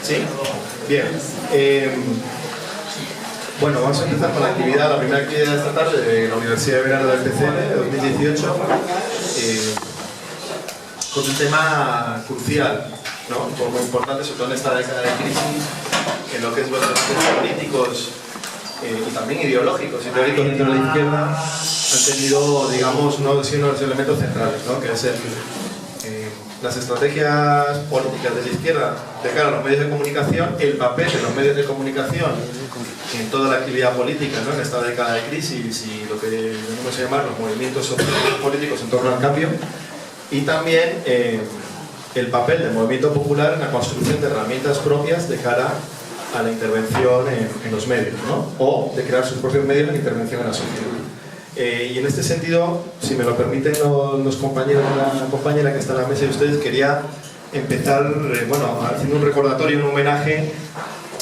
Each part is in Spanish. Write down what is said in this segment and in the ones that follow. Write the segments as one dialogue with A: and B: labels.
A: ¿Sí? Bien. Bueno, vamos a empezar con la primera actividad de esta tarde de la Universidad de Verano del PCN de 2018, con un tema crucial, ¿no? Un poco importante, sobre todo en esta década de crisis, en lo que es los debates políticos y también ideológicos y teóricos dentro de la izquierda han tenido, digamos, uno de los elementos centrales, ¿no? Que es las estrategias políticas de la izquierda de cara a los medios de comunicación, el papel de los medios de comunicación en toda la actividad política, ¿no? En esta década de crisis y lo que debemos llamar los movimientos sociales políticos en torno al cambio, y también el papel del movimiento popular en la construcción de herramientas propias de cara a la intervención en los medios, ¿no? O de crear sus propios medios en intervención en la sociedad. Y en este sentido, si me lo permiten los compañeros y la compañera que está en la mesa y ustedes, quería empezar haciendo un recordatorio, un homenaje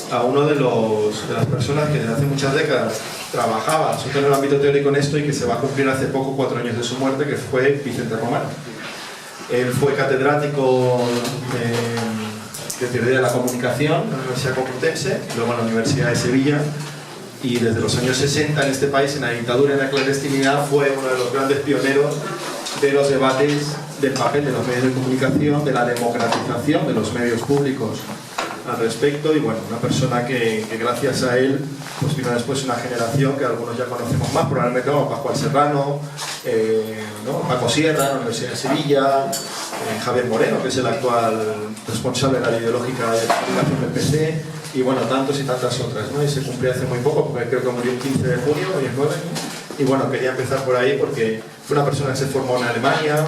A: a uno de las personas que desde hace muchas décadas trabajaba, sobre todo en el ámbito teórico, en esto, y que se va a cumplir hace poco, 4 años de su muerte, que fue Vicente Romano. Él fue catedrático de Teoría de la Comunicación en la Universidad Complutense, luego en la Universidad de Sevilla, y desde los años 60 en este país, en la dictadura y en la clandestinidad, fue uno de los grandes pioneros de los debates del papel de los medios de comunicación, de la democratización de los medios públicos al respecto, y bueno, una persona que gracias a él pues vino después una generación que algunos ya conocemos más, probablemente como Pascual Serrano, Paco Sierra, la Universidad de Sevilla, Javier Moreno, que es el actual responsable de la ideológica de comunicación del PC, y bueno, tantos y tantas otras, ¿no? Y se cumplió hace muy poco, porque creo que murió el 15 de junio, hoy es 9, ¿no? Y bueno, quería empezar por ahí porque fue una persona que se formó en Alemania,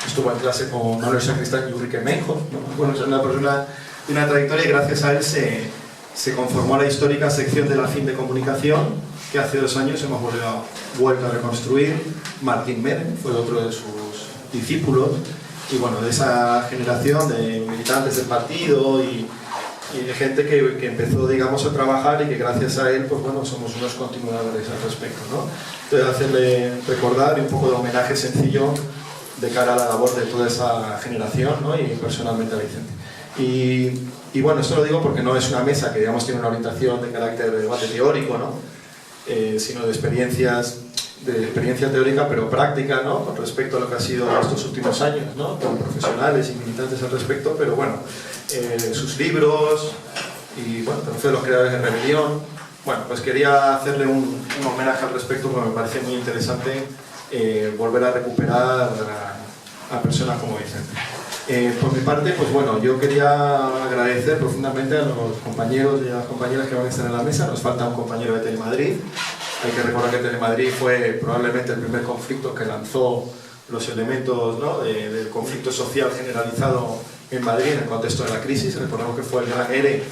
A: estuvo en clase con Manuel Sacristán y Ulrike Meinhof, ¿no? Bueno, es una persona de una trayectoria, y gracias a él se conformó la histórica sección de la FIN de Comunicación, que hace 2 años hemos vuelto a reconstruir. Martín Meren fue otro de sus discípulos, y bueno, de esa generación de militantes del partido y de gente que empezó, digamos, a trabajar, y que gracias a él, pues bueno, somos unos continuadores al respecto, ¿no? Entonces, hacerle recordar y un poco de homenaje sencillo de cara a la labor de toda esa generación, ¿no? Y personalmente a Vicente. Y bueno, esto lo digo porque no es una mesa que, digamos, tiene una orientación de carácter de debate teórico, ¿no? Sino de experiencia teórica, pero práctica, ¿no? Con respecto a lo que ha sido estos últimos años, ¿no? Con profesionales y militantes al respecto, pero bueno, sus libros y bueno, también fue de los creadores de Rebelión. Bueno, pues quería hacerle un homenaje al respecto, porque me parece muy interesante volver a recuperar a personas como Vicente. Por mi parte, pues bueno, yo quería agradecer profundamente a los compañeros y a las compañeras que van a estar en la mesa. Nos falta un compañero de Telemadrid. Hay que recordar que Telemadrid fue probablemente el primer conflicto que lanzó los elementos, ¿no? del conflicto social generalizado en Madrid en el contexto de la crisis. Recordemos que fue el gran ERE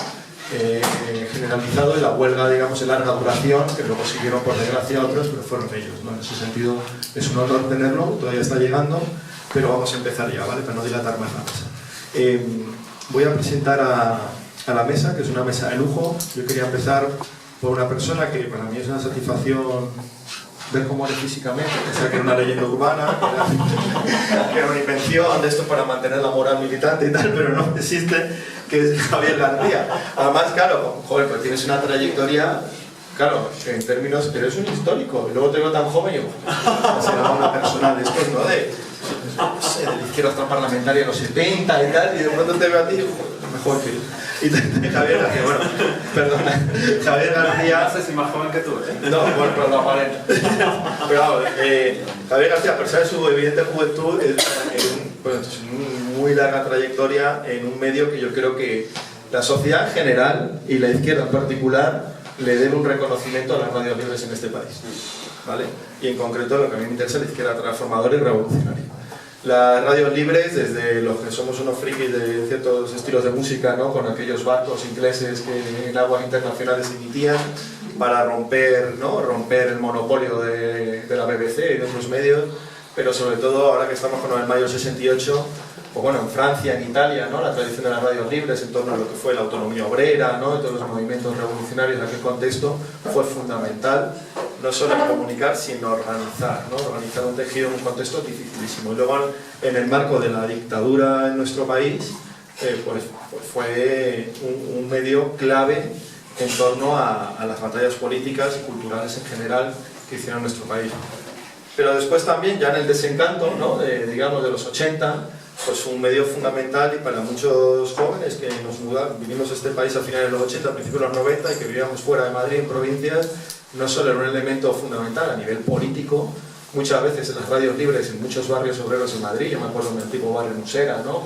A: generalizado y la huelga, digamos, de larga duración, que luego siguieron por desgracia otros, pero fueron ellos, ¿no? En ese sentido es un honor tenerlo, todavía está llegando, pero vamos a empezar ya, ¿vale? Para no dilatar más la mesa. Voy a presentar a la mesa, que es una mesa de lujo. Yo quería empezar por una persona que para mí es una satisfacción ver cómo era físicamente, pensaba que era una leyenda urbana, que era una invención de esto para mantener la moral militante y tal, pero no existe, que es Javier García. Además, claro, joder, pues tienes una trayectoria, claro, en términos, pero es un histórico, y luego te veo tan joven y yo, será una persona de estos, ¿no? No sé, de la izquierda parlamentaria de los 70 y tal, y de pronto te veo a ti, mejor que y Javier García, bueno, perdona, Javier García...
B: No sé si más joven que tú, ¿eh?
A: No, bueno, pero no aparenta. Pero vamos, Javier García, a pesar de su evidente juventud, es una muy larga trayectoria en un medio que yo creo que la sociedad en general y la izquierda en particular le debe un reconocimiento a las radios libres en este país, ¿vale? Y en concreto lo que a mí me interesa es la izquierda transformadora y revolucionaria. Las radios libres, desde los que somos unos frikis de ciertos estilos de música, ¿no? Con aquellos barcos ingleses que en aguas internacionales emitían para romper, ¿no? Romper el monopolio de la BBC y de otros medios, pero sobre todo ahora que estamos con el mayo 68, pues bueno, en Francia, en Italia, ¿no? La tradición de las radios libres en torno a lo que fue la autonomía obrera, ¿no? Y todos los movimientos revolucionarios en aquel contexto fue fundamental, no solo comunicar, sino organizar, ¿no? Organizar un tejido en un contexto dificilísimo. Y luego, en el marco de la dictadura en nuestro país, pues fue un medio clave en torno a las batallas políticas y culturales en general que hicieron nuestro país. Pero después también, ya en el desencanto, ¿no? Digamos de los 80, pues un medio fundamental y para muchos jóvenes que vinimos a este país a finales de los 80, a principios de los 90 y que vivíamos fuera de Madrid, en provincias, no solo era un elemento fundamental a nivel político, muchas veces en las radios libres en muchos barrios obreros en Madrid, yo me acuerdo del antiguo barrio Nusera, ¿no?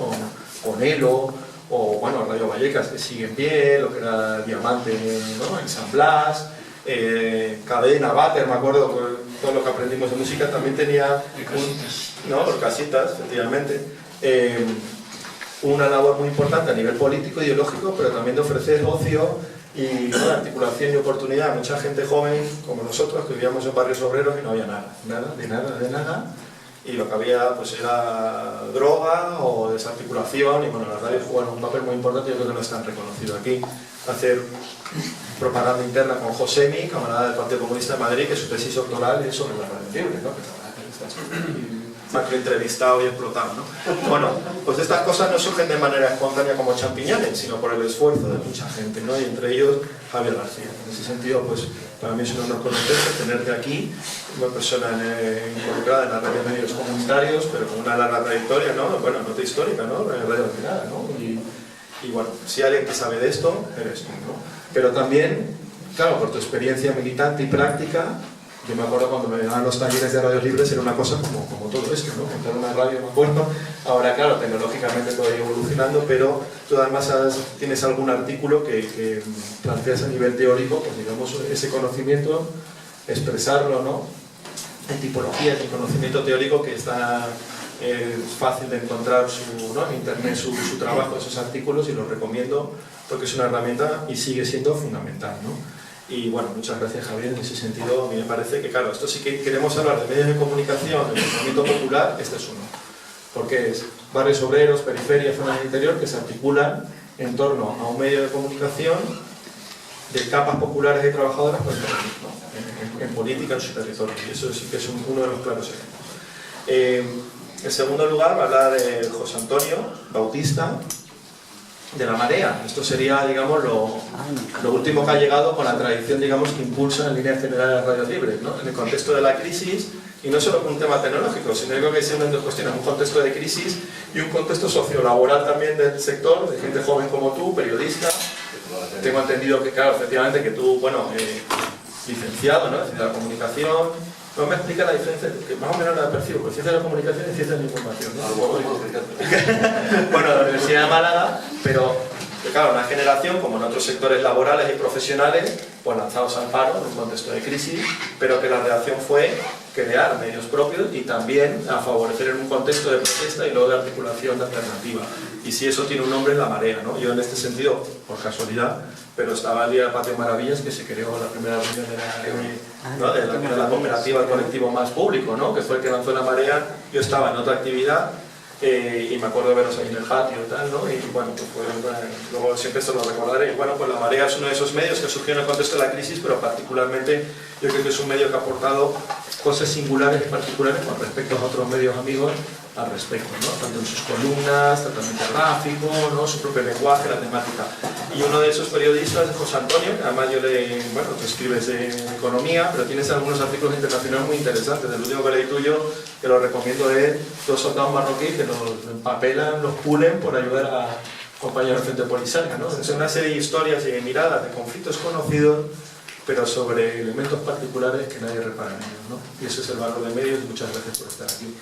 A: con Elo, o bueno, Radio Vallecas, que sigue en pie, lo que era Diamante, ¿no? En San Blas, Cadena, Bater, me acuerdo, todo lo que aprendimos de música también tenía los casitas, efectivamente, una labor muy importante a nivel político, ideológico, pero también de ofrecer ocio y articulación y oportunidad a mucha gente joven como nosotros que vivíamos en barrios obreros y no había de nada, y lo que había pues era droga o desarticulación, y bueno, las radios jugaron un papel muy importante. Yo creo que no es tan reconocido aquí. Hacer propaganda interna con Josemi, camarada del Partido Comunista de Madrid, que su tesis doctoral es sobre la radio libre, ¿no? Macro entrevistado y explotado, ¿no? Bueno, pues estas cosas no surgen de manera espontánea como champiñones, sino por el esfuerzo de mucha gente, ¿no? Y entre ellos Javier García. En ese sentido, pues para mí es un honor conocerte, tenerte aquí, una persona involucrada en la red de medios comunitarios, pero con una larga trayectoria, ¿no? Bueno, nota histórica, ¿no? Radio Retirada, ¿no? Y bueno, si alguien que sabe de esto, eres tú, ¿no? Pero también, claro, por tu experiencia militante y práctica, yo me acuerdo cuando me daban los talleres de radios libres, era una cosa como todo esto, ¿no? Montar una radio, me acuerdo. Ahora, claro, tecnológicamente todo ha ido evolucionando, pero tú además tienes algún artículo que planteas a nivel teórico, pues digamos, ese conocimiento, expresarlo, ¿no? En tipologías y conocimiento teórico que está fácil de encontrar ¿no? en internet su trabajo, esos artículos, y los recomiendo porque es una herramienta y sigue siendo fundamental, ¿no? Y bueno, muchas gracias, Javier. En ese sentido, a mí me parece que, claro, esto sí que queremos hablar de medios de comunicación, del movimiento popular, este es uno. Porque es barrios obreros, periferias, zonas del interior que se articulan en torno a un medio de comunicación de capas populares y trabajadoras por el terrorismo, en política en su territorio. Y eso sí que es uno de los claros ejemplos. En segundo lugar, va a hablar de José Antonio Bautista, de La Marea. Esto sería, digamos, lo último que ha llegado con la tradición, digamos, que impulsa en líneas generales las radios libres, ¿no? En el contexto de la crisis, y no solo con un tema tecnológico, sino que se unen dos cuestiones, un contexto de crisis y un contexto sociolaboral también del sector, de gente joven como tú, periodista. Tengo entendido que, claro, efectivamente, que tú, bueno, licenciado, ¿no? En la comunicación. No me explica la diferencia, que más o menos la percibo, pues ciencia de la comunicación y ciencia de la información, ¿no? Bueno, la Universidad de Málaga, pero claro, una generación, como en otros sectores laborales y profesionales, pues lanzados al paro en un contexto de crisis, pero que la reacción fue crear medios propios y también a favorecer en un contexto de protesta y luego de articulación de alternativa. Y si eso tiene un nombre, es La Marea, ¿no? Yo en este sentido, por casualidad, pero estaba el día del Patio Maravillas, que se creó la primera reunión de la cooperativa, el colectivo más público, ¿no? Que fue el que lanzó La Marea. Yo estaba en otra actividad y me acuerdo de veros ahí en el patio y tal, ¿no? Y bueno, pues luego siempre se lo recordaré. Y bueno, pues La Marea es uno de esos medios que surgió en el contexto de la crisis, pero particularmente yo creo que es un medio que ha aportado cosas singulares y particulares con respecto a otros medios amigos al respecto, ¿no? Tanto en sus columnas, tratamiento gráfico, ¿no? Su propio lenguaje, la temática. Y uno de esos periodistas es José Antonio, que además bueno, tú escribes de economía, pero tienes algunos artículos internacionales muy interesantes. El último que leí tuyo, que lo recomiendo, es Dos soldados marroquíes que los empapelan, los pulen por ayudar a compañeros de Frente Polisario, ¿no? Es una serie de historias y de miradas de conflictos conocidos, pero sobre elementos particulares que nadie repara en ellos, ¿no? Y eso es el valor de medios, y muchas gracias por estar aquí.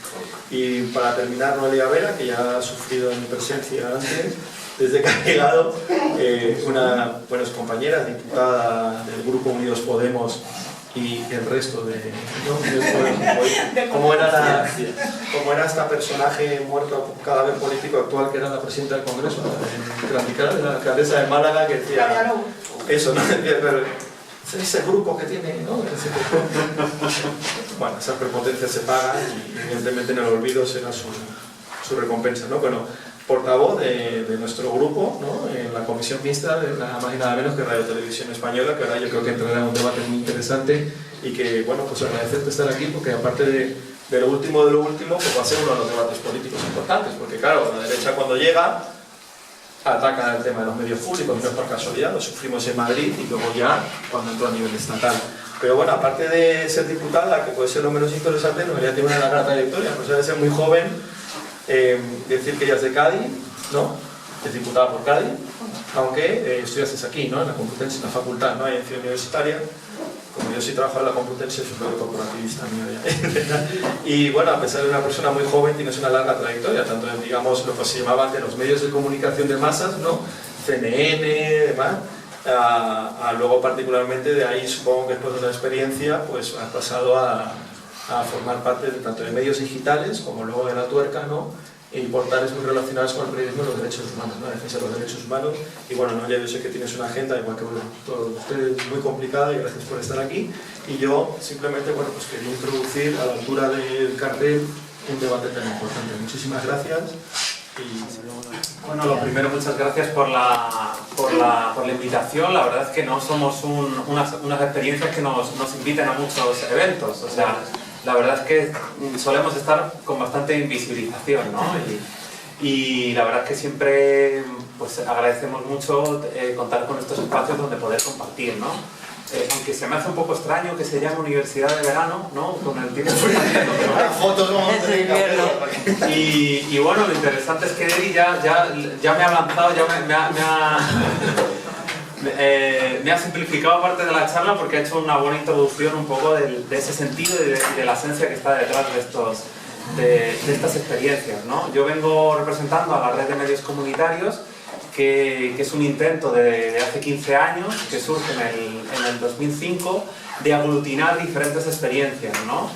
A: Y para terminar, Noelia Vera, que ya ha sufrido en mi presencia antes, desde que ha llegado, una buena compañera, diputada del Grupo Unidos Podemos y el resto de... ¿no? ¿Cómo era este personaje muerto cada vez político actual, que era la presidenta del Congreso, la alcaldesa de Málaga, que decía... Eso, ¿no? Ese grupo que tiene, ¿no? Bueno, esa prepotencia se paga y evidentemente en el olvido será su recompensa, ¿no? Bueno, portavoz de nuestro grupo, ¿no? En la comisión mixta de nada más y nada menos que Radio Televisión Española, que ahora yo creo que entrará en un debate muy interesante y que, bueno, pues agradecerte estar aquí porque aparte de lo último, pues va a ser uno de los debates políticos importantes, porque claro, la derecha cuando llega ataca el tema de los medios públicos, no es por casualidad, lo sufrimos en Madrid y luego ya cuando entró a nivel estatal. Pero bueno, aparte de ser diputada, que puede ser lo menos interesante, no debería tener una larga trayectoria, pues debe ser muy joven, decir que ella es de Cádiz, ¿no? Es diputada por Cádiz, aunque estudiaste aquí, ¿no? En la Complutense, en la facultad, ¿no? Hay en Ciudad Universitaria. Como yo sí trabajo en la Complutense, soy un corporativista mío ya. Y bueno, a pesar de una persona muy joven, tienes una larga trayectoria, tanto en, digamos, lo que se llamaban de los medios de comunicación de masas, ¿no? CNN, demás, luego particularmente de ahí, supongo que después de una experiencia, pues has pasado a formar parte de, tanto de medios digitales, como luego de La Tuerca, ¿no? Y portales muy relacionados con el periodismo y los derechos humanos, ¿no? La defensa de los derechos humanos. Y bueno, ¿no? Ya yo sé que tienes una agenda, igual que todos ustedes, muy complicada, y gracias por estar aquí. Y yo simplemente, bueno, pues quería introducir a la altura del cartel un debate tan importante. Muchísimas gracias.
B: Bueno, lo primero, muchas gracias por la invitación. La verdad es que no somos unas experiencias que nos inviten a muchos eventos. O sea, la verdad es que solemos estar con bastante invisibilización, ¿no? Y la verdad es que siempre pues, agradecemos mucho contar con estos espacios donde poder compartir, ¿no? Aunque se me hace un poco extraño que se llame Universidad de Verano, ¿no? Con el tiempo
A: fotos
B: y bueno, lo interesante es que Eri ya me ha lanzado, me ha simplificado parte de la charla porque ha hecho una buena introducción un poco de ese sentido y de la esencia que está detrás de estas experiencias, ¿no? Yo vengo representando a la red de medios comunitarios, que es un intento de hace 15 años, que surge en el 2005, de aglutinar diferentes experiencias, ¿no?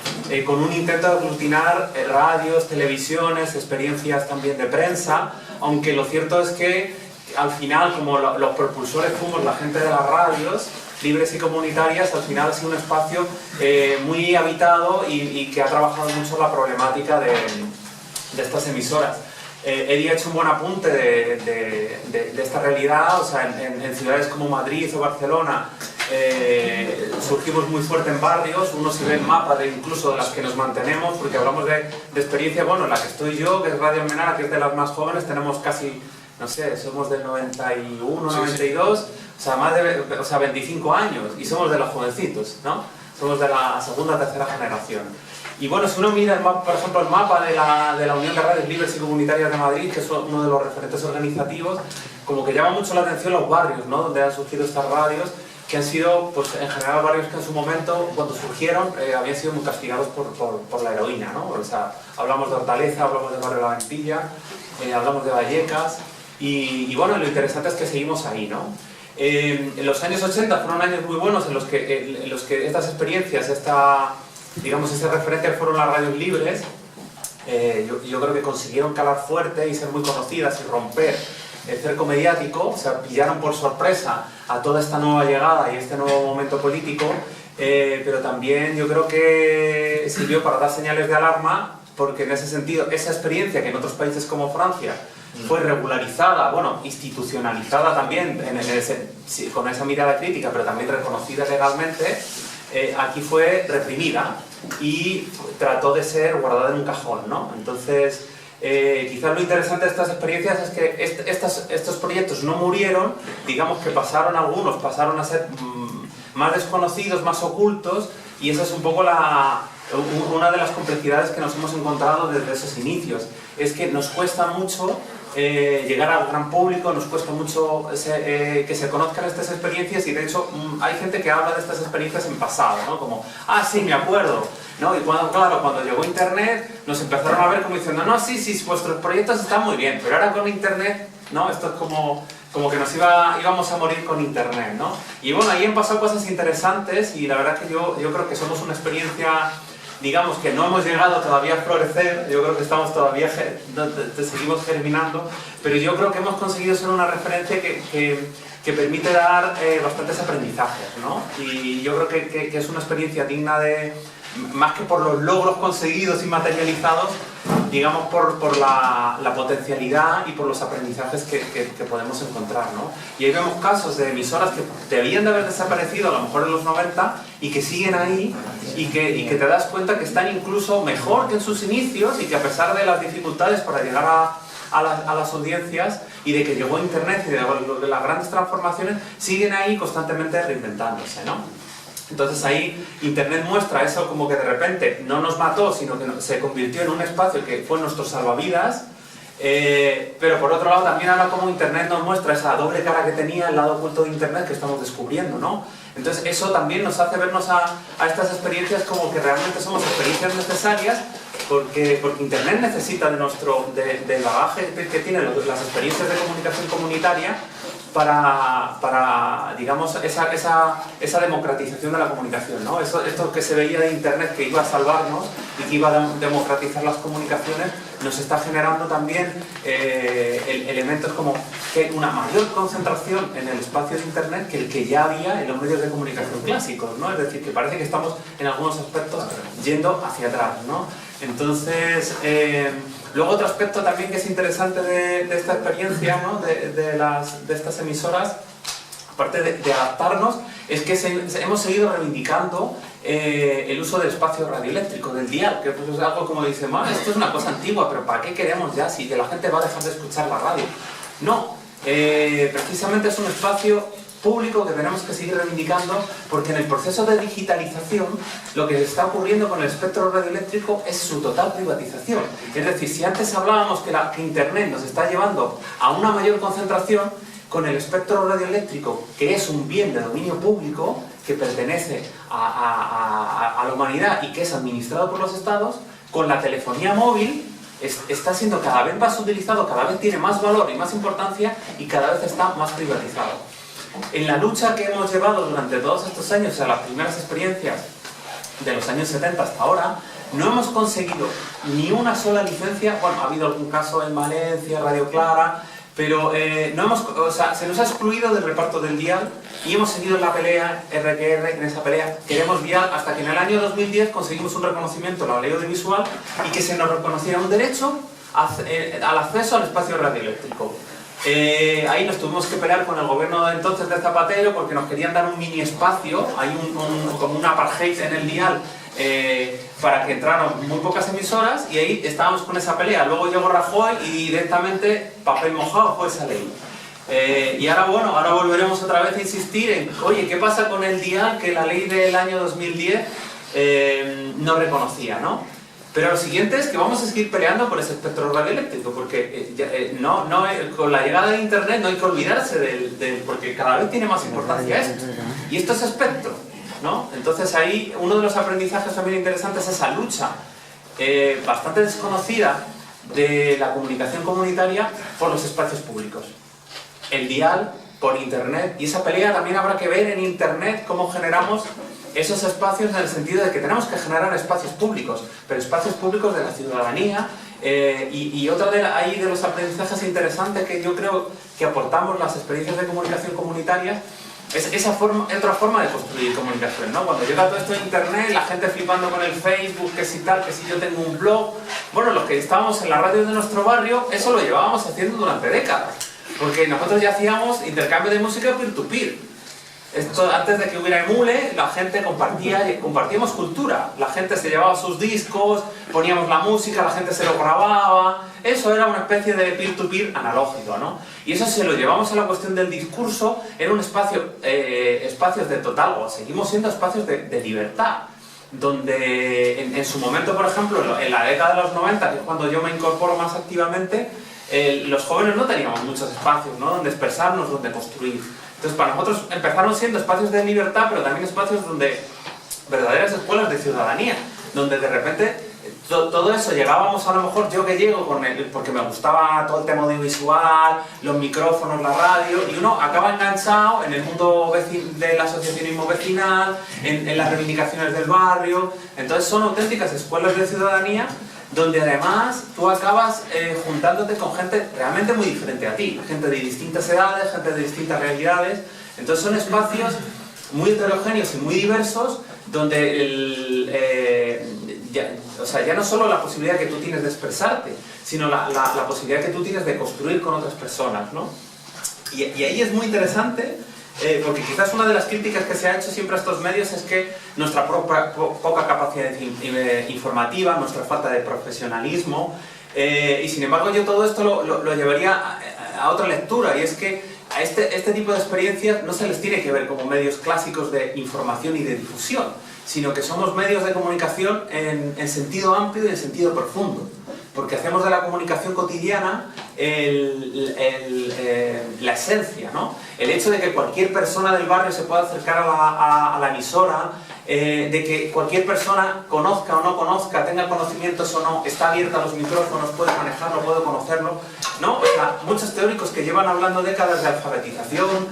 B: Con un intento de aglutinar radios, televisiones, experiencias también de prensa, aunque lo cierto es que al final, como los propulsores fuimos la gente de las radios libres y comunitarias, al final ha sido un espacio muy habitado y que ha trabajado mucho la problemática de estas emisoras. Edi ha hecho un buen apunte de esta realidad. O sea, en ciudades como Madrid o Barcelona surgimos muy fuerte en barrios. Uno se ve el mapa incluso de las que nos mantenemos, porque hablamos de experiencia, bueno, en la que estoy yo, que es Radio Almenara, que es de las más jóvenes, tenemos casi, no sé, somos del 91, 92, o sea, más de 25 años, y somos de los jovencitos, ¿no? Somos de la segunda, tercera generación. Y bueno, si uno mira, el mapa, por ejemplo, el mapa de la Unión de Radios Libres y Comunitarias de Madrid, que es uno de los referentes organizativos, como que llama mucho la atención los barrios, ¿no? Donde han surgido estas radios, que han sido, pues en general, barrios que en su momento, cuando surgieron, habían sido muy castigados por la heroína, ¿no? O sea, hablamos de Hortaleza, hablamos del barrio La Ventilla, hablamos de Vallecas, y bueno, lo interesante es que seguimos ahí, ¿no? En los años 80 fueron años muy buenos en los que estas experiencias, digamos, ese referente fueron las radios libres. Yo creo que consiguieron calar fuerte y ser muy conocidas y romper el cerco mediático. O sea, pillaron por sorpresa a toda esta nueva llegada y este nuevo momento político, pero también yo creo que sirvió para dar señales de alarma, porque en ese sentido, esa experiencia que en otros países como Francia fue regularizada, bueno, institucionalizada también, con esa mirada crítica, pero también reconocida legalmente, aquí fue reprimida y trató de ser guardada en un cajón, ¿no? Entonces, quizás lo interesante de estas experiencias es que estos proyectos no murieron, digamos que algunos pasaron a ser más desconocidos, más ocultos, y esa es un poco una de las complejidades que nos hemos encontrado desde esos inicios. Es que nos cuesta mucho llegar al gran público, nos cuesta mucho que se conozcan estas experiencias, y de hecho hay gente que habla de estas experiencias en pasado, ¿no? Como, ah, sí, me acuerdo, ¿no? Y cuando llegó Internet nos empezaron a ver como diciendo, no, sí, vuestros proyectos están muy bien, pero ahora con Internet, ¿no? Esto es como que nos íbamos a morir con Internet, ¿no? Y bueno, ahí han pasado cosas interesantes, y la verdad que yo creo que somos una experiencia, digamos, que no hemos llegado todavía a florecer. Yo creo que estamos todavía, seguimos germinando, pero yo creo que hemos conseguido ser una referencia que permite dar bastantes aprendizajes, ¿no? Y yo creo que es una experiencia digna de, más que por los logros conseguidos y materializados, digamos por la potencialidad y por los aprendizajes que podemos encontrar, ¿no? Y ahí vemos casos de emisoras que debían de haber desaparecido a lo mejor en los 90 y que siguen ahí, y que te das cuenta que están incluso mejor que en sus inicios, y que a pesar de las dificultades para llegar a las audiencias y de que llegó Internet y de las grandes transformaciones, siguen ahí constantemente reinventándose, ¿no? Entonces ahí Internet muestra eso como que de repente no nos mató, sino que se convirtió en un espacio que fue nuestro salvavidas. Pero por otro lado también ahora como Internet nos muestra esa doble cara que tenía el lado oculto de Internet que estamos descubriendo, ¿no? Entonces eso también nos hace vernos a estas experiencias como que realmente somos experiencias necesarias porque Internet necesita del bagaje que tienen las experiencias de comunicación comunitaria para digamos, esa democratización de la comunicación, ¿no? Esto que se veía de Internet que iba a salvarnos y que iba a democratizar las comunicaciones, nos está generando también elementos como que una mayor concentración en el espacio de Internet que el que ya había en los medios de comunicación clásicos, ¿no? Es decir, que parece que estamos en algunos aspectos yendo hacia atrás, ¿no? Entonces, luego otro aspecto también que es interesante de esta experiencia, ¿no? de estas emisoras, aparte de adaptarnos, es que hemos seguido reivindicando el uso del espacio radioeléctrico, del dial, que pues es algo como dice, esto es una cosa antigua, pero ¿para qué queremos ya si la gente va a dejar de escuchar la radio? No, precisamente es un espacio público que tenemos que seguir reivindicando porque en el proceso de digitalización lo que está ocurriendo con el espectro radioeléctrico es su total privatización. Es decir, si antes hablábamos que Internet nos está llevando a una mayor concentración, con el espectro radioeléctrico, que es un bien de dominio público, que pertenece a la humanidad y que es administrado por los estados, con la telefonía móvil está siendo cada vez más utilizado, cada vez tiene más valor y más importancia y cada vez está más privatizado. En la lucha que hemos llevado durante todos estos años, o sea, las primeras experiencias de los años 70 hasta ahora, no hemos conseguido ni una sola licencia. Bueno, ha habido algún caso en Valencia, Radio Clara, pero se nos ha excluido del reparto del dial y hemos seguido en la pelea, RQR, en esa pelea. Queremos dial hasta que en el año 2010 conseguimos un reconocimiento a la ley audiovisual y que se nos reconociera un derecho al acceso al espacio radioeléctrico. Ahí nos tuvimos que pelear con el gobierno de entonces de Zapatero porque nos querían dar un mini espacio, hay como un apartheid en el dial para que entraran muy pocas emisoras y ahí estábamos con esa pelea. Luego llegó Rajoy y directamente papel mojado fue esa ley. Y ahora bueno, ahora volveremos otra vez a insistir en, oye, ¿qué pasa con el dial que la ley del año 2010 no reconocía, ¿no? Pero lo siguiente es que vamos a seguir peleando por ese espectro radioeléctrico, porque con la llegada de Internet no hay que olvidarse porque cada vez tiene más importancia esto. Y esto es espectro, ¿no? Entonces ahí uno de los aprendizajes también interesantes es esa lucha bastante desconocida de la comunicación comunitaria por los espacios públicos. El dial por Internet, y esa pelea también habrá que ver en Internet cómo generamos esos espacios en el sentido de que tenemos que generar espacios públicos, pero espacios públicos de la ciudadanía. Y otra de los aprendizajes interesantes que yo creo que aportamos las experiencias de comunicación comunitaria es otra forma de construir comunicación, ¿no? Cuando llega todo esto de Internet, la gente flipando con el Facebook, que si tal, que si yo tengo un blog. Bueno, los que estábamos en la radio de nuestro barrio, eso lo llevábamos haciendo durante décadas, porque nosotros ya hacíamos intercambio de música peer-to-peer. Esto, antes de que hubiera Emule, la gente compartíamos cultura. La gente se llevaba sus discos, poníamos la música, la gente se lo grababa. Eso era una especie de peer-to-peer analógico, ¿no? Y eso se lo llevamos a la cuestión del discurso, era un espacios de total, o seguimos siendo espacios de libertad. Donde en su momento, por ejemplo, en la década de los 90, que es cuando yo me incorporo más activamente, los jóvenes no teníamos muchos espacios, ¿no? Donde expresarnos, donde construir. Entonces para nosotros empezaron siendo espacios de libertad, pero también espacios donde verdaderas escuelas de ciudadanía, donde de repente todo eso llegábamos, a lo mejor yo que llego porque me gustaba todo el tema audiovisual, los micrófonos, la radio, y uno acaba enganchado en el mundo del asociacionismo vecinal, en las reivindicaciones del barrio. Entonces son auténticas escuelas de ciudadanía donde además tú acabas juntándote con gente realmente muy diferente a ti, gente de distintas edades, gente de distintas realidades. Entonces son espacios muy heterogéneos y muy diversos donde ya no solo la posibilidad que tú tienes de expresarte, sino la posibilidad que tú tienes de construir con otras personas, ¿no? Y ahí es muy interesante. Porque quizás una de las críticas que se ha hecho siempre a estos medios es que nuestra poca capacidad informativa, nuestra falta de profesionalismo, Y sin embargo yo todo esto lo llevaría a otra lectura, y es que a este tipo de experiencias no se les tiene que ver como medios clásicos de información y de difusión, sino que somos medios de comunicación en sentido amplio y en sentido profundo, porque hacemos de la comunicación cotidiana la esencia, ¿no? El hecho de que cualquier persona del barrio se pueda acercar a la emisora, de que cualquier persona conozca o no conozca, tenga conocimientos o no, está abierta a los micrófonos, puede manejarlo, puede conocerlo, ¿no? O sea, muchos teóricos que llevan hablando décadas de alfabetización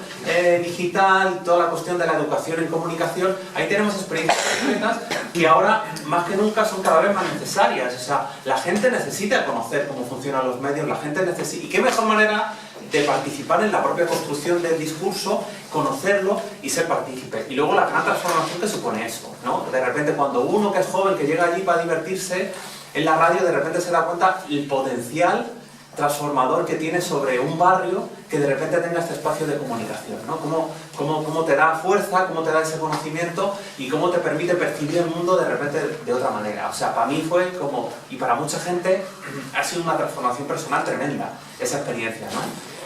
B: digital, toda la cuestión de la educación en comunicación, ahí tenemos experiencias concretas que ahora más que nunca son cada vez más necesarias. O sea, la gente necesita conocer cómo funcionan los medios, la gente necesita... ¿Y qué mejor manera de participar en la propia construcción del discurso, conocerlo y ser partícipe? Y luego la gran transformación que supone eso, ¿no? De repente cuando uno que es joven, que llega allí para divertirse, en la radio de repente se da cuenta el potencial transformador que tiene sobre un barrio que de repente tenga este espacio de comunicación, ¿no? Cómo te da fuerza, cómo te da ese conocimiento y cómo te permite percibir el mundo de repente de otra manera. O sea, para mí fue como, y para mucha gente, ha sido una transformación personal tremenda esa experiencia, ¿no?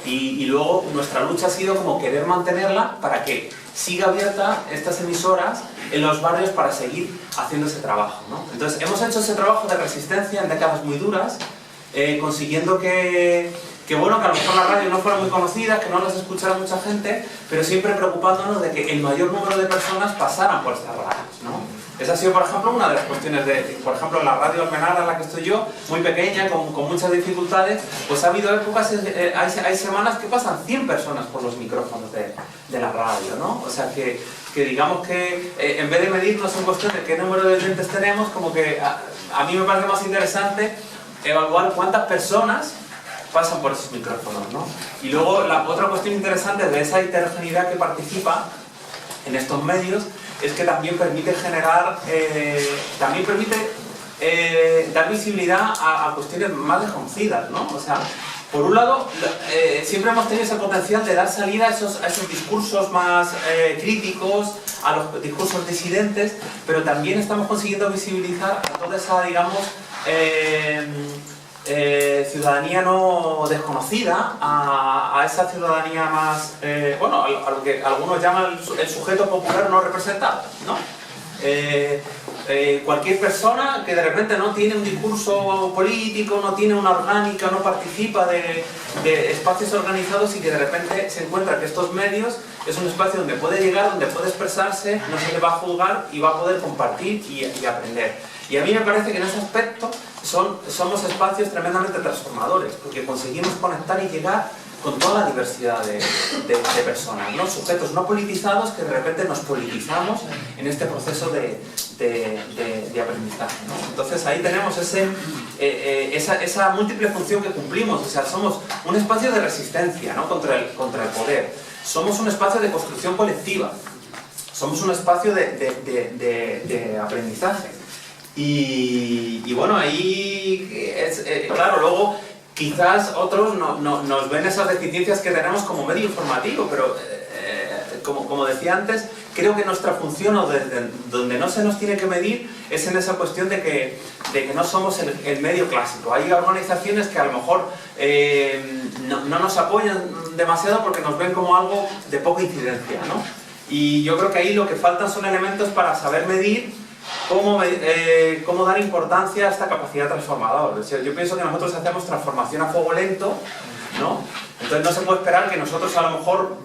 B: Y luego nuestra lucha ha sido como querer mantenerla para que siga abierta estas emisoras en los barrios para seguir haciendo ese trabajo, ¿no? Entonces hemos hecho ese trabajo de resistencia en décadas muy duras, consiguiendo que bueno, que a lo mejor la radio no fuera muy conocida, que no las escuchara mucha gente, pero siempre preocupándonos de que el mayor número de personas pasaran por estas radios, ¿no? Esa ha sido, por ejemplo, una de las cuestiones por ejemplo, la radio Almenara en la que estoy yo, muy pequeña, con muchas dificultades, pues ha habido épocas, hay semanas que pasan 100 personas por los micrófonos de la radio, ¿no? O sea que digamos que en vez de medirnos en cuestión de qué número de oyentes tenemos, como que a mí me parece más interesante evaluar cuántas personas pasan por esos micrófonos, ¿no? Y luego la otra cuestión interesante de esa heterogeneidad que participa en estos medios es que también permite generar, dar visibilidad a cuestiones más desconocidas, ¿no? O sea, por un lado, siempre hemos tenido ese potencial de dar salida a esos discursos más críticos, a los discursos disidentes, pero también estamos consiguiendo visibilizar a toda esa, digamos, ciudadanía no desconocida, a esa ciudadanía más, bueno, a lo que algunos llaman el sujeto popular no representado, ¿no? Cualquier persona que de repente no tiene un discurso político, no tiene una orgánica, no participa de espacios organizados y que de repente se encuentra que estos medios es un espacio donde puede llegar, donde puede expresarse, no se le va a juzgar y va a poder compartir y aprender. Y a mí me parece que en ese aspecto somos espacios tremendamente transformadores, porque conseguimos conectar y llegar con toda la diversidad de personas, ¿no? Sujetos no politizados que de repente nos politizamos en este proceso de aprendizaje, ¿no? Entonces ahí tenemos esa múltiple función que cumplimos. O sea, somos un espacio de resistencia, ¿no? contra el poder, somos un espacio de construcción colectiva, somos un espacio de aprendizaje. Y bueno, ahí claro, luego quizás otros nos ven esas deficiencias que tenemos como medio informativo, pero como decía antes, creo que nuestra función, o desde donde no se nos tiene que medir, es en esa cuestión de que no somos el medio clásico. Hay organizaciones que a lo mejor no nos apoyan demasiado porque nos ven como algo de poca incidencia, ¿no? Y yo creo que ahí lo que faltan son elementos para saber medir cómo dar importancia a esta capacidad transformadora. O sea, yo pienso que nosotros hacemos transformación a fuego lento, ¿no? Entonces no se puede esperar que nosotros a lo mejor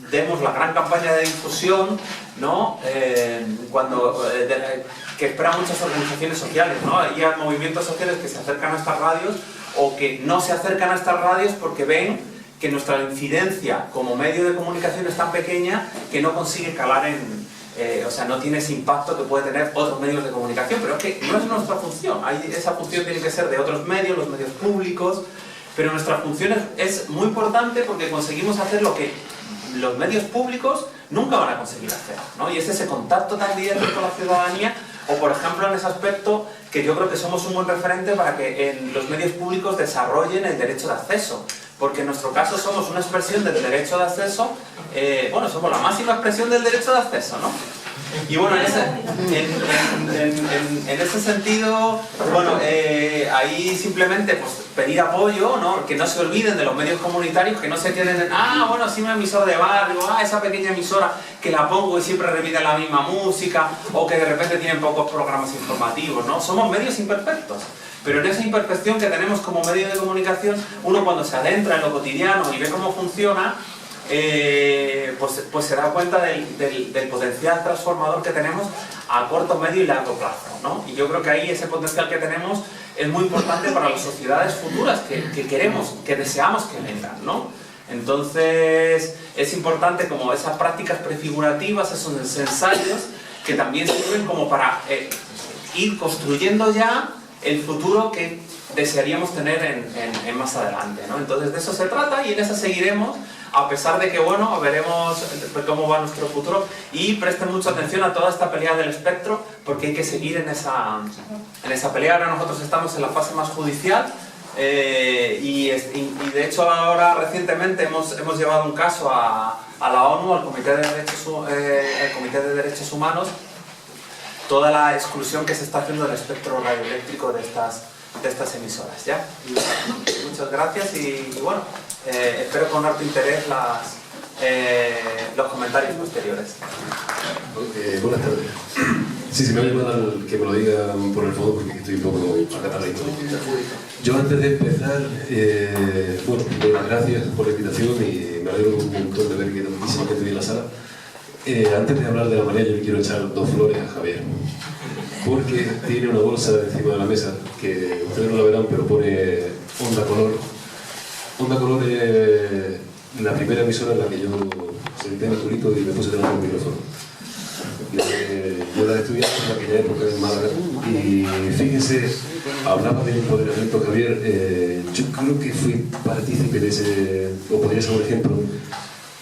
B: demos la gran campaña de difusión, ¿no? Que esperan muchas organizaciones sociales, ¿no? Hay movimientos sociales que se acercan a estas radios o que no se acercan a estas radios porque ven que nuestra incidencia como medio de comunicación es tan pequeña que no consigue calar o sea, no tiene ese impacto que puede tener otros medios de comunicación, pero es que no es nuestra función. Esa función tiene que ser de otros medios, los medios públicos, pero nuestra función es muy importante porque conseguimos hacer lo que los medios públicos nunca van a conseguir hacer, ¿no? Y es ese contacto tan directo con la ciudadanía, o por ejemplo en ese aspecto que yo creo que somos un buen referente para que en los medios públicos desarrollen el derecho de acceso, porque en nuestro caso somos una expresión del derecho de acceso, bueno, somos la máxima expresión del derecho de acceso, ¿no? Y bueno, en ese sentido, bueno, ahí simplemente pues, pedir apoyo, ¿no? Que no se olviden de los medios comunitarios, que no se queden en, bueno, sí, una emisora de barrio, esa pequeña emisora que la pongo y siempre repite la misma música, o que de repente tienen pocos programas informativos, ¿no? Somos medios imperfectos. Pero en esa imperfección que tenemos como medio de comunicación, uno cuando se adentra en lo cotidiano y ve cómo funciona, pues se da cuenta del potencial transformador que tenemos a corto, medio y largo plazo, ¿no? Y yo creo que ahí ese potencial que tenemos es muy importante para las sociedades futuras que queremos, que deseamos que vengan, ¿no? Entonces es importante como esas prácticas prefigurativas, esos ensayos, que también sirven como para ir construyendo ya el futuro que desearíamos tener en más adelante, ¿no? Entonces de eso se trata y en eso seguiremos, a pesar de que, bueno, veremos cómo va nuestro futuro, y presten mucha atención a toda esta pelea del espectro, porque hay que seguir en esa pelea. Ahora nosotros estamos en la fase más judicial, y de hecho ahora recientemente hemos llevado un caso a la ONU, al Comité de Derechos Humanos, toda la exclusión que se está haciendo del espectro radioeléctrico de estas emisoras, ¿ya? Muchas gracias y bueno, espero con harto interés los comentarios posteriores.
C: Buenas tardes. Sí, me voy a mandar que me lo digan por el fondo porque estoy un poco acataladito. Yo antes de empezar, bueno, doy las gracias por la invitación y me alegro un montón de ver que tantísima gente viene en la sala. Antes de hablar de la marea, yo le quiero echar 2 flores a Javier, porque tiene una bolsa encima de la mesa que ustedes no la verán, pero pone Onda Color. Onda Color es la primera emisora en la que yo senté mi culito y me puse delante del micrófono. Yo la estudié en aquella época en Málaga y fíjense, hablaba del empoderamiento, Javier. Yo creo que fui partícipe de ese, o podría ser un ejemplo,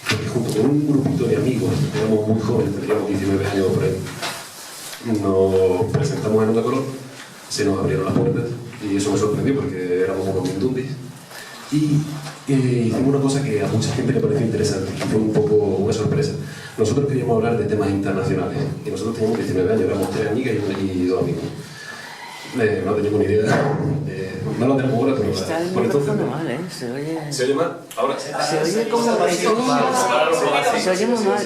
C: porque junto con un grupito de amigos, éramos muy jóvenes, teníamos 19 años por ahí, nos presentamos en Onda Color, se nos abrieron las puertas y eso me sorprendió porque éramos unos mindundis y hicimos una cosa que a mucha gente le pareció interesante y fue un poco una sorpresa. Nosotros queríamos hablar de temas internacionales y nosotros teníamos 19 años, éramos 3 amigas y 2 amigos. No teníamos ni idea, no lo tenemos ahora, pero
D: está el micrófono mal, ¿eh? Se oye...
C: ¿Se oye mal? Ahora sí.
D: Se oye como se oye muy mal,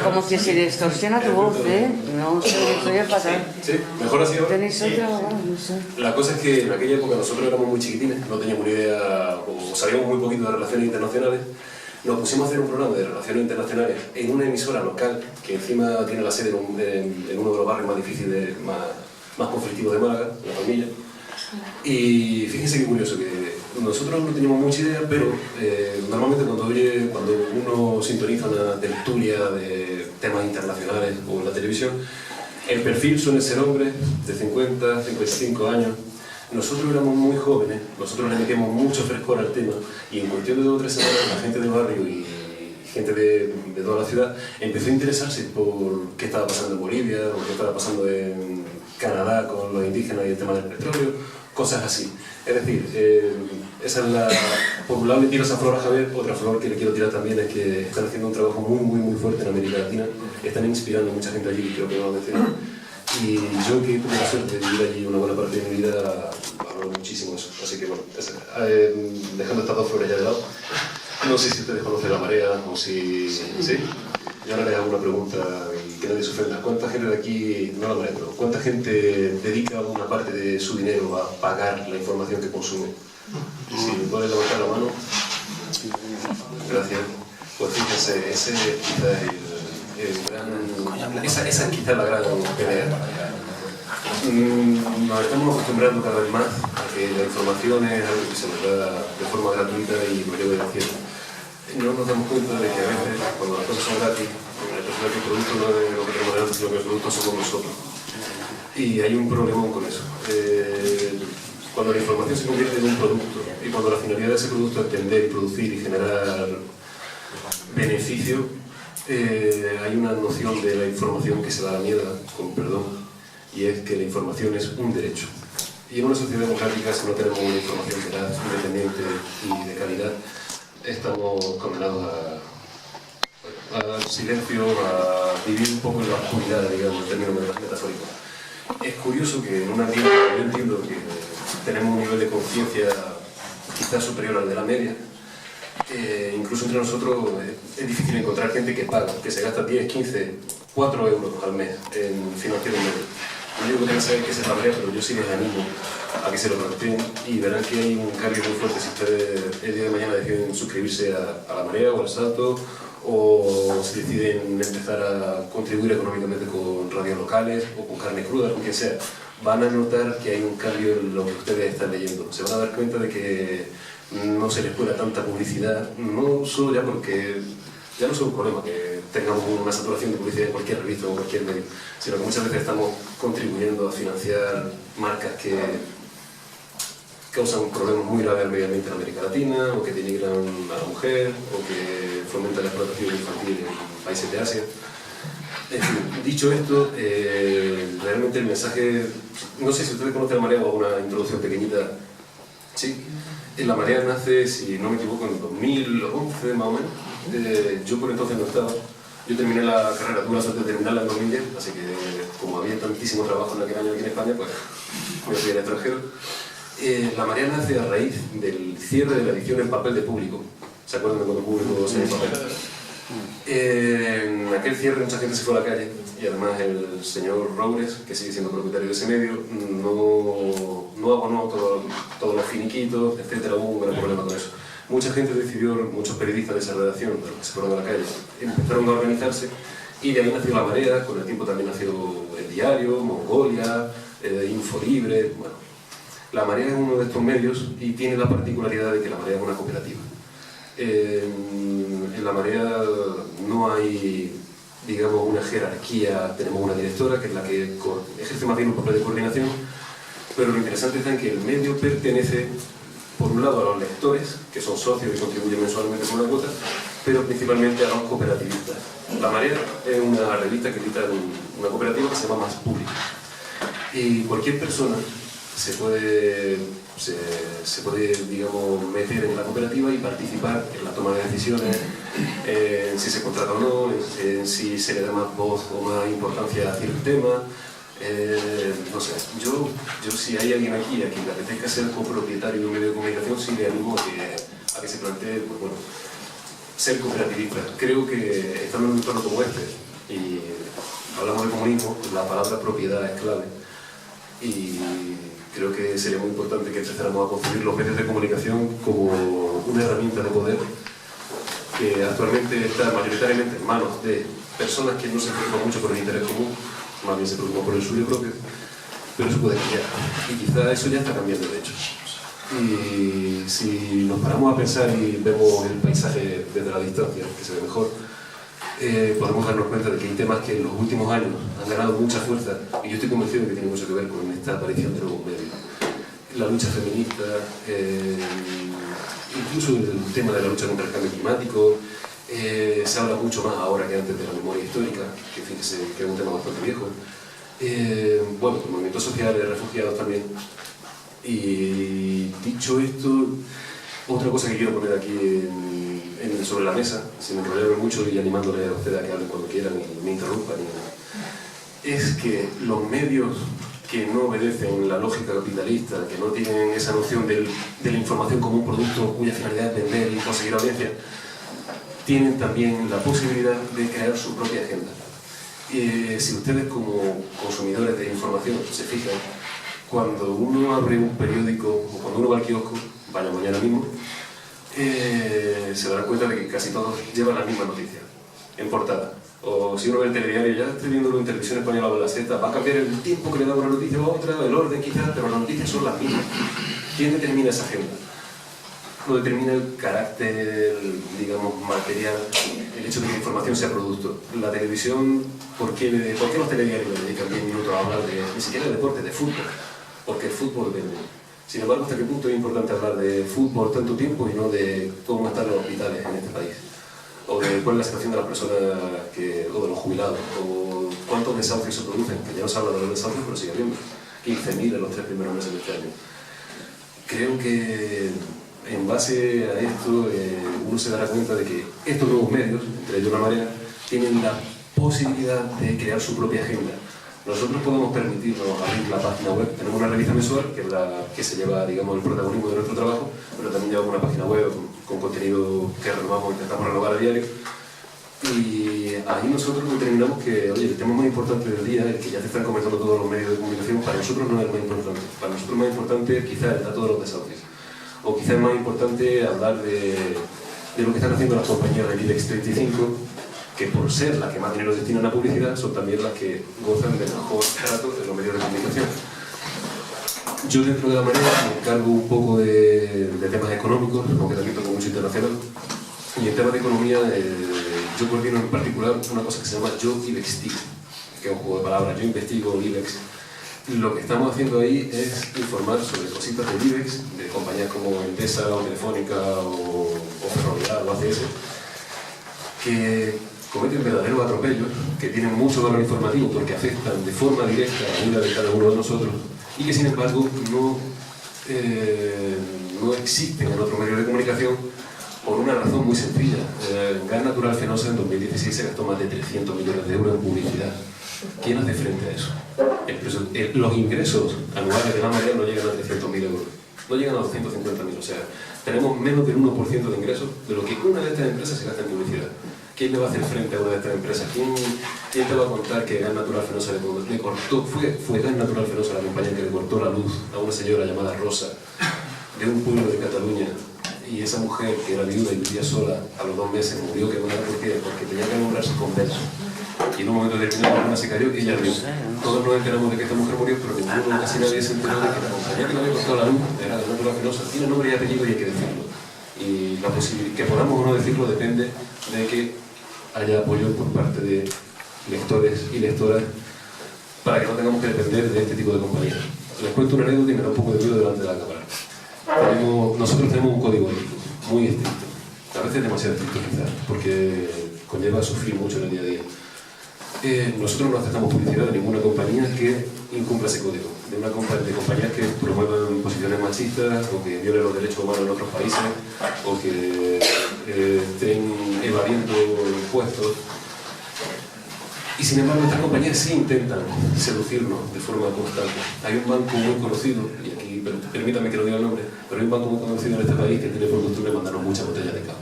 D: como que se distorsiona tu voz, ¿eh? No se oye fatal.
C: Sí, mejor así ahora.
D: ¿Tenéis otra? Bueno, no sé.
C: La cosa es que en aquella época nosotros éramos muy chiquitines, no teníamos ni idea, o sabíamos muy poquito de relaciones internacionales. Nos pusimos a hacer un programa de relaciones internacionales en una emisora local que encima tiene la sede en uno de los barrios más difíciles, más conflictivos de Málaga, La Palmilla. Y fíjense qué curioso, que nosotros no teníamos mucha idea, pero normalmente cuando uno sintoniza una tertulia de temas internacionales o en la televisión, el perfil suele ser hombres de 50, 55 años. Nosotros éramos muy jóvenes, nosotros le metíamos mucho frescor al tema y en cuestión de 2 o 3 semanas la gente del barrio y gente de toda la ciudad empezó a interesarse por qué estaba pasando en Bolivia o qué estaba pasando en Canadá con los indígenas y el tema del petróleo, cosas así. Es decir, esa es la... Por un lado le tiro esa flor a Javier, otra flor que le quiero tirar también es que están haciendo un trabajo muy fuerte en América Latina, están inspirando a mucha gente allí, creo que lo han mencionado. Y yo que tuve la suerte de vivir allí una buena parte de mi vida, valoro muchísimo eso. Así que bueno, dejando estas 2 flores ya de lado, no sé si ustedes conocen la marea o si... ¿Sí? Yo ahora les hago una pregunta y que nadie se ofenda. ¿Cuánta gente de aquí, no la marea, pero cuánta gente dedica una parte de su dinero a pagar la información que consume? Si me pueden levantar la mano. Gracias. Pues fíjense, ese quizás esa es quizás la gran pelea. Nos estamos acostumbrando cada vez más a que la información es algo que se nos da de forma gratuita y lo llevo diciendo. No nos damos cuenta de que a veces, cuando las cosas son gratis, el producto no es lo que tenemos delante, sino que el producto somos nosotros. Y hay un problemón con eso. Cuando la información se convierte en un producto y cuando la finalidad de ese producto es vender y producir y generar beneficio, hay una noción de la información que se da a la mierda, con perdón, y es que la información es un derecho. Y en una sociedad democrática, si no tenemos una información veraz, independiente y de calidad, estamos condenados a al silencio, a vivir un poco en la oscuridad, digamos, en términos metafóricos. Es curioso que en un ambiente que yo entiendo que tenemos un nivel de conciencia quizás superior al de la media, incluso entre nosotros es difícil encontrar gente que paga, que se gasta 10, 15, 4 euros al mes en financiar un medio. Yo digo que no saben qué se sabría, pero yo sí les animo a que se lo planteen y verán que hay un cambio muy fuerte si ustedes el día de mañana deciden suscribirse a La Marea o al Salto, o si deciden empezar a contribuir económicamente con radios locales o con carne cruda, con quien sea. Van a notar que hay un cambio en lo que ustedes están leyendo. Se van a dar cuenta de que no se les cuela tanta publicidad, no solo ya porque ya no es un problema que tengamos una saturación de publicidad en cualquier revista o en cualquier medio, sino que muchas veces estamos contribuyendo a financiar marcas que causan problemas muy graves al medio ambiente en América Latina, o que denigran a la mujer, o que fomentan la explotación infantil en países de Asia. En fin, dicho esto, realmente el mensaje, no sé si ustedes conocen La Marea o una introducción pequeñita. Sí, La Marea nace, si no me equivoco, en 2011 más o menos. Yo por entonces no estaba. Yo terminé la carrera, tuve la suerte de terminarla en 2010, así que como había tantísimo trabajo en aquel año aquí en España, pues me fui al extranjero. La Marea nace a raíz del cierre de la edición en papel de Público. ¿Se acuerdan de cuando Público se dio en papel? En aquel cierre mucha gente se fue a la calle y además el señor Roures, que sigue siendo propietario de ese medio, no abonó todos los finiquitos, etc. Hubo un gran problema con eso. Mucha gente decidió, muchos periodistas de esa redacción, de los que se fueron a la calle, empezaron a organizarse y de ahí nació La Marea. Con el tiempo también nació El Diario, Mongolia, Info Libre. Bueno, La Marea es uno de estos medios y tiene la particularidad de que La Marea es una cooperativa. En La Marea no hay, digamos, una jerarquía. Tenemos una directora que es la que ejerce más bien un papel de coordinación, pero lo interesante está en que el medio pertenece, por un lado, a los lectores, que son socios y contribuyen mensualmente con una cuota, pero principalmente a los cooperativistas. La Marea es una revista que edita una cooperativa que se llama Más Público. Y cualquier persona se puede, digamos, meter en la cooperativa y participar en la toma de decisiones, en si se contrata o no, en si se le da más voz o más importancia a cierto tema. No sé, yo si hay alguien aquí a quien le apetezca ser copropietario de un medio de comunicación, sí le animo a que se plantee, pues bueno, ser cooperativista. Creo que estando en un entorno como este, y hablamos de comunismo, la palabra propiedad es clave, y creo que sería muy importante que empezáramos a concebir los medios de comunicación como una herramienta de poder que actualmente está mayoritariamente en manos de personas que no se preocupan mucho por el interés común, más bien se preocupan por el suyo propio, pero eso puede cambiar. Y quizá eso ya está cambiando, de hecho. Y si nos paramos a pensar y vemos el paisaje desde la distancia, que se ve mejor, podemos darnos cuenta de que hay temas que en los últimos años han ganado mucha fuerza, y yo estoy convencido de que tiene mucho que ver con esta aparición de nuevos medios. La lucha feminista, incluso el tema de la lucha contra el cambio climático. Se habla mucho más ahora que antes de la memoria histórica, que fíjese que es un tema bastante viejo. Bueno, el movimiento social de refugiados también. Y dicho esto, otra cosa que quiero poner aquí sobre la mesa, sin enrollarme mucho y animándole a ustedes a que hablen cuando quieran y me interrumpan, es que los medios que no obedecen la lógica capitalista, que no tienen esa noción de la información como un producto cuya finalidad es vender y conseguir audiencia, tienen también la posibilidad de crear su propia agenda. Si ustedes como consumidores de información se fijan, cuando uno abre un periódico o cuando uno va al kiosco, vaya mañana mismo, se dará cuenta de que casi todos llevan la misma noticia en portada. O si uno ve el telediario, ya estoy viéndolo en Televisión Española o en La Sexta, va a cambiar el tiempo que le da una noticia a otra, el orden quizás, pero las noticias son las mismas. ¿Quién determina esa agenda? Lo determina el carácter, digamos, material, el hecho de que la información sea producto. La televisión, ¿por qué los telediarios le dedican 10 minutos a hablar ni siquiera de deporte, de fútbol? Porque el fútbol vende. Sin embargo, ¿hasta qué punto es importante hablar de fútbol tanto tiempo y no de cómo están los hospitales en este país? O de cuál es la situación de las personas o de los jubilados, o cuántos desahucios se producen, que ya no se habla de los desahucios, pero sigue habiendo 15.000 en los 3 primeros meses de este año. Creo que en base a esto, uno se dará cuenta de que estos nuevos medios, entre ellos La Marea, tienen la posibilidad de crear su propia agenda. Nosotros podemos permitirnos abrir la página web. Tenemos una revista mensual, que es la que se lleva, digamos, el protagonismo de nuestro trabajo, pero también llevamos una página web con contenido que renovamos, intentamos renovar a diario. Y ahí nosotros determinamos que, oye, el tema más importante del día, el que ya te están comentando todos los medios de comunicación, para nosotros no es el más importante. Para nosotros es más importante quizás el dato de los desahucios. O quizás es más importante hablar de lo que están haciendo las compañías del IBEX 35, que por ser las que más dinero destinan a publicidad, son también las que gozan de mejor trato en los medios de comunicación. Yo dentro de La Marea me encargo un poco de temas económicos, aunque también toco mucho internacional. Y en temas de economía, yo coordino en particular una cosa que se llama Yo Ibextigo, que es un juego de palabras, yo investigo IBEX. Lo que estamos haciendo ahí es informar sobre cositas del IBEX, de compañías como Endesa o Telefónica o Ferrovial o ACS, que cometen verdaderos atropellos, que tienen mucho valor informativo porque afectan de forma directa a la vida de cada uno de nosotros y que sin embargo no existen en otro medio de comunicación por una razón muy sencilla. Gas Natural Fenosa en 2016 se gastó más de 300 millones de euros en publicidad. ¿Quién hace frente a eso? Los ingresos anuales de La Marea no llegan a 300.000 euros, no llegan a 250.000, o sea, tenemos menos del 1% de ingresos de lo que una de estas empresas se gasta en publicidad. ¿Quién le va a hacer frente a una de estas empresas? ¿Quién te va a contar que Gas Natural Fenosa le cortó? Fue Gas Natural Fenosa la compañía que le cortó la luz a una señora llamada Rosa, de un pueblo de Cataluña, y esa mujer, que era viuda y vivía sola, a los 2 meses murió quemada. ¿Por qué? Porque tenía que nombrarse converso. Y en un momento determinado la luna se cayó y ella rió. Todos nos enteramos de que esta mujer murió, pero ninguno, casi nadie se enteró de que la compañía que le había cortado la luz era Gas Natural Fenosa. Tiene nombre y apellido y hay que decirlo. Y la posibilidad, que podamos o no decirlo, depende de que haya apoyo por parte de lectores y lectoras para que no tengamos que depender de este tipo de compañías. Les cuento una anécdota y me da un poco de miedo delante de la cámara. Nosotros tenemos un código ético muy estricto, a veces demasiado estricto quizás, porque conlleva sufrir mucho en el día a día. Nosotros no aceptamos publicidad de ninguna compañía que incumpla ese código, de compañías que promuevan posiciones machistas o que violen los derechos humanos en otros países o que estén evadiendo impuestos. Y sin embargo, estas compañías sí intentan seducirnos de forma constante. Hay un banco muy conocido, y aquí permítame que no diga el nombre, pero hay un banco muy conocido en este país que tiene por costumbre mandarnos muchas botellas de cava.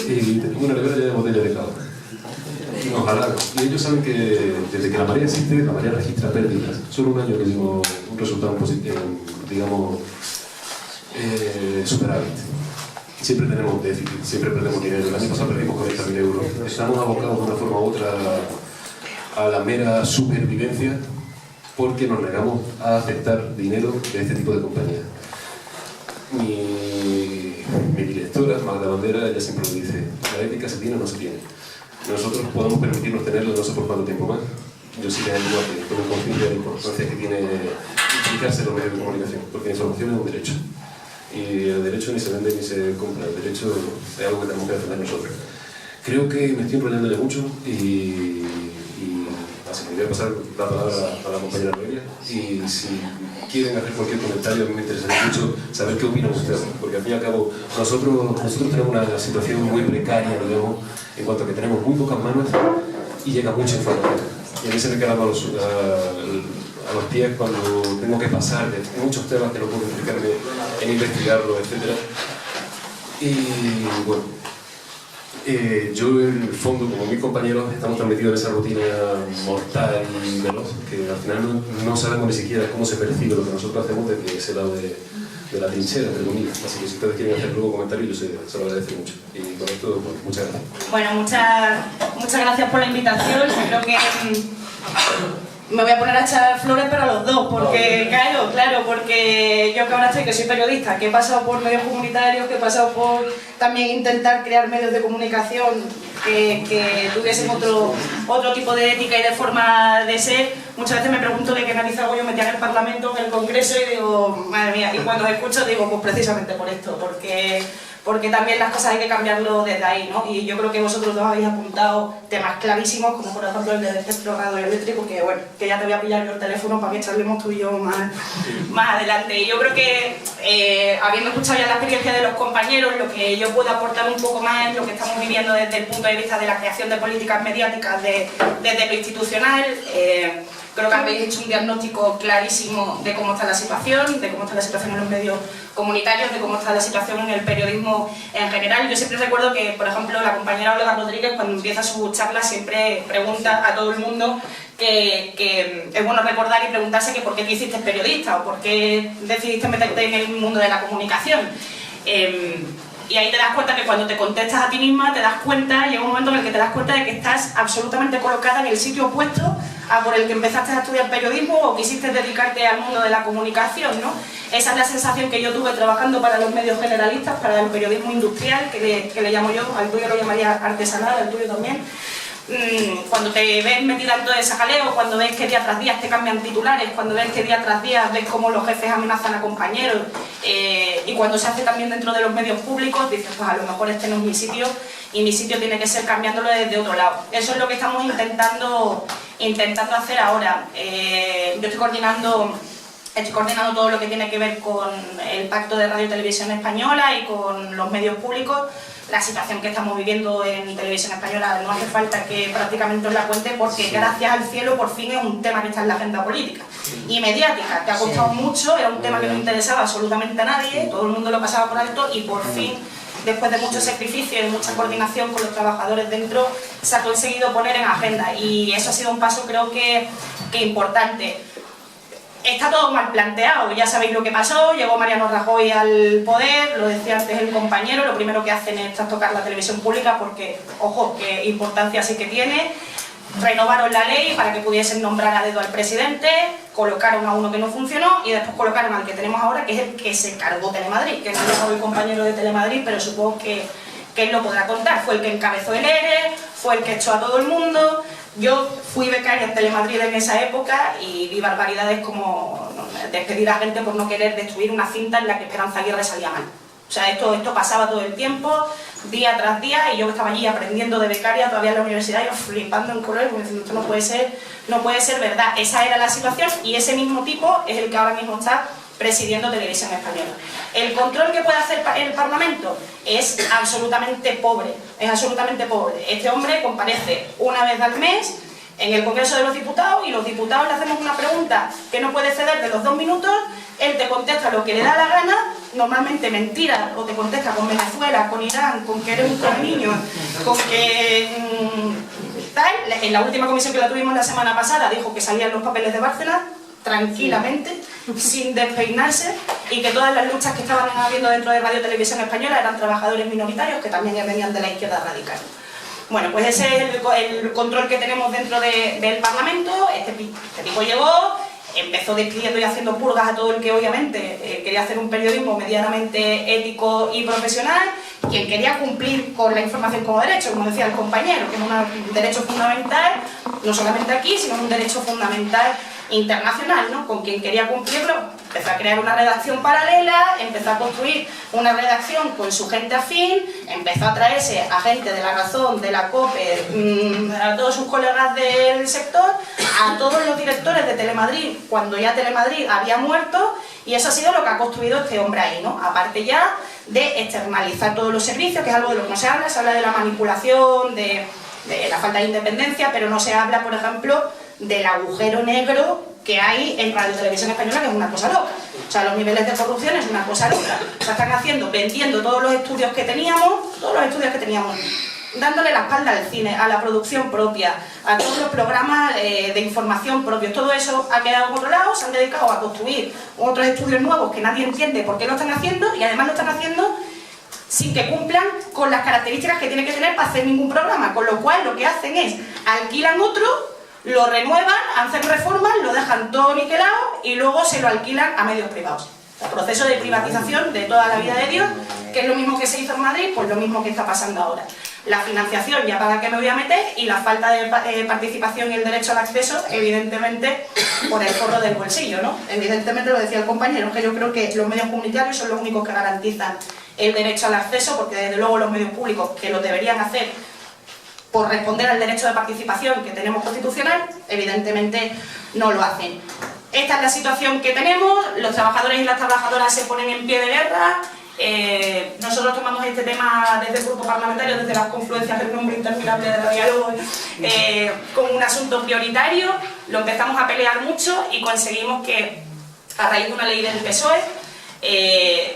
C: Y te pongo una nevera llena de botellas de cava. Y nos halagan. Y ellos saben que desde que La Marea existe, La Marea registra pérdidas. Solo un año que dimos un resultado positivo, digamos, superávit. Siempre tenemos déficit, siempre perdemos dinero. El año pasado perdimos 40.000 euros. Estamos abocados de una forma u otra a la mera supervivencia porque nos negamos a aceptar dinero de este tipo de compañías. Mi directora, Magda Bandera, ella siempre lo dice: la ética se tiene o no se tiene. Nosotros podemos permitirnos tenerlo no sé por cuánto tiempo más. Yo sí que tengo conciencia de la importancia que tiene implicarse en los medios de comunicación, porque la información es un derecho. Y el derecho ni se vende ni se compra, el derecho es algo que tenemos que defender nosotros. Creo que me estoy enrollando ya mucho y así que voy a pasar la palabra a la compañera Noelia, y si quieren hacer cualquier comentario, a mí me interesaría mucho saber qué opinan ustedes, porque al fin y al cabo nosotros tenemos una situación muy precaria, digamos, en cuanto a que tenemos muy pocas manos y llega mucha información. Y a mí se me quedan a los pies cuando tengo que pasar de muchos temas que no puedo explicarme en investigarlo, etc. Y bueno, yo en el fondo, como mis compañeros, estamos tan metidos en esa rutina mortal y veloz que al final no sabemos ni siquiera cómo se percibe lo que nosotros hacemos desde ese lado de la trinchera, entre comillas. Así que si ustedes quieren hacer luego comentarios, yo se lo agradezco mucho. Y con esto, pues, muchas gracias.
E: Bueno, muchas gracias por la invitación. Creo que me voy a poner a echar flores para los dos, porque claro, porque yo que ahora estoy, que soy periodista, que he pasado por medios comunitarios, que he pasado por también intentar crear medios de comunicación que tuviesen otro tipo de ética y de forma de ser. Muchas veces me pregunto de qué nariz hago yo metida en el Parlamento, en el Congreso, y digo, madre mía, y cuando escucho digo, pues precisamente por esto, porque porque también las cosas hay que cambiarlo desde ahí, ¿no? Y yo creo que vosotros dos habéis apuntado temas clarísimos, como por ejemplo el del espectro radioeléctrico, que bueno, que ya te voy a pillar yo el teléfono para que charlemos tú y yo más adelante. Y yo creo que, habiendo escuchado ya la experiencia de los compañeros, lo que yo puedo aportar un poco más es lo que estamos viviendo desde el punto de vista de la creación de políticas mediáticas desde lo institucional. Creo que habéis hecho un diagnóstico clarísimo de cómo está la situación en los medios comunitarios, de cómo está la situación en el periodismo en general. Yo siempre recuerdo que, por ejemplo, la compañera Olga Rodríguez, cuando empieza su charla, siempre pregunta a todo el mundo que es bueno recordar y preguntarse que por qué te hiciste periodista o por qué decidiste meterte en el mundo de la comunicación. Y ahí te das cuenta que cuando te contestas a ti misma, te das cuenta, llega un momento en el que te das cuenta de que estás absolutamente colocada en el sitio opuesto a por el que empezaste a estudiar periodismo o quisiste dedicarte al mundo de la comunicación, ¿no? Esa es la sensación que yo tuve trabajando para los medios generalistas, para el periodismo industrial, que le llamo yo, al tuyo lo llamaría artesanal, al tuyo también. Cuando te ves metida en todo ese jaleo, cuando ves que día tras día te cambian titulares, cuando ves que día tras día ves cómo los jefes amenazan a compañeros, y cuando se hace también dentro de los medios públicos, dices, pues a lo mejor este no es mi sitio y mi sitio tiene que ser cambiándolo desde otro lado. Eso es lo que estamos intentando hacer ahora. Yo estoy coordinando todo lo que tiene que ver con el Pacto de Radio y Televisión Española y con los medios públicos. La situación que estamos viviendo en Televisión Española no hace falta que prácticamente os la cuente, porque gracias al cielo por fin es un tema que está en la agenda política y mediática, que ha costado mucho, era un tema que no interesaba absolutamente a nadie, todo el mundo lo pasaba por alto y por fin, después de mucho sacrificio y de mucha coordinación con los trabajadores dentro, se ha conseguido poner en agenda, y eso ha sido un paso creo que importante. Está todo mal planteado, ya sabéis lo que pasó, llegó Mariano Rajoy al poder, lo decía antes el compañero, lo primero que hacen es trastocar la televisión pública porque, ojo, qué importancia sí que tiene. Renovaron la ley para que pudiesen nombrar a dedo al presidente, colocaron a uno que no funcionó y después colocaron al que tenemos ahora, que es el que se cargó Telemadrid, que no es el compañero de Telemadrid, pero supongo que él lo podrá contar. Fue el que encabezó el ERE, fue el que echó a todo el mundo. Yo fui becaria en Telemadrid en esa época y vi barbaridades como despedir a gente por no querer destruir una cinta en la que Esperanza Aguirre salía mal. O sea, esto pasaba todo el tiempo, día tras día, y yo estaba allí aprendiendo de becaria todavía en la universidad, yo flipando en colores, porque diciendo, esto no puede ser verdad. Esa era la situación y ese mismo tipo es el que ahora mismo está presidiendo Televisión Española. El control que puede hacer el Parlamento es absolutamente pobre, Este hombre comparece una vez al mes en el Congreso de los Diputados y los diputados le hacemos una pregunta que no puede ceder de los 2 minutos, él te contesta lo que le da la gana, normalmente mentira, o te contesta con Venezuela, con Irán, con que eres un niño, con que tal. En la última comisión que la tuvimos la semana pasada dijo que salían los papeles de Bárcenas tranquilamente, sin despeinarse, y que todas las luchas que estaban habiendo dentro de Radio Televisión Española eran trabajadores minoritarios que también venían de la izquierda radical. Bueno, pues ese es el control que tenemos dentro del Parlamento. Este tipo llegó, empezó despidiendo y haciendo purgas a todo el que obviamente quería hacer un periodismo medianamente ético y profesional, quien quería cumplir con la información como derecho, como decía el compañero, que es un derecho fundamental, no solamente aquí, sino un derecho fundamental internacional, ¿no? Con quien quería cumplirlo, empezó a crear una redacción paralela, empezó a construir una redacción con su gente afín, empezó a traerse a gente de La Razón, de la COPE, a todos sus colegas del sector, a todos los directores de Telemadrid, cuando ya Telemadrid había muerto, y eso ha sido lo que ha construido este hombre ahí, ¿no? Aparte ya de externalizar todos los servicios, que es algo de lo que no se habla de la manipulación, de la falta de independencia, pero no se habla, por ejemplo, del agujero negro que hay en Radio Televisión Española, que es una cosa loca. O sea, los niveles de corrupción es una cosa loca. O sea, están vendiendo todos los estudios que teníamos, dándole la espalda al cine, a la producción propia, a todos los programas de información propios. Todo eso ha quedado controlado, se han dedicado a construir otros estudios nuevos que nadie entiende por qué lo están haciendo, y además lo están haciendo sin que cumplan con las características que tiene que tener para hacer ningún programa, con lo cual lo que hacen es alquilan otro, lo renuevan, hacen reformas, lo dejan todo niquelado y luego se lo alquilan a medios privados. El proceso de privatización de toda la vida de Dios, que es lo mismo que se hizo en Madrid, pues lo mismo que está pasando ahora. La financiación, ya para qué me voy a meter, y la falta de participación y el derecho al acceso, evidentemente, por el forro del bolsillo, ¿no? Evidentemente, lo decía el compañero, que yo creo que los medios comunitarios son los únicos que garantizan el derecho al acceso, porque desde luego los medios públicos, que lo deberían hacer por responder al derecho de participación que tenemos constitucional, evidentemente no lo hacen. Esta es la situación que tenemos, los trabajadores y las trabajadoras se ponen en pie de guerra. Nosotros tomamos este tema desde el grupo parlamentario, desde las confluencias del nombre interminable de diálogo, como un asunto prioritario. Lo empezamos a pelear mucho y conseguimos que, a raíz de una ley del PSOE,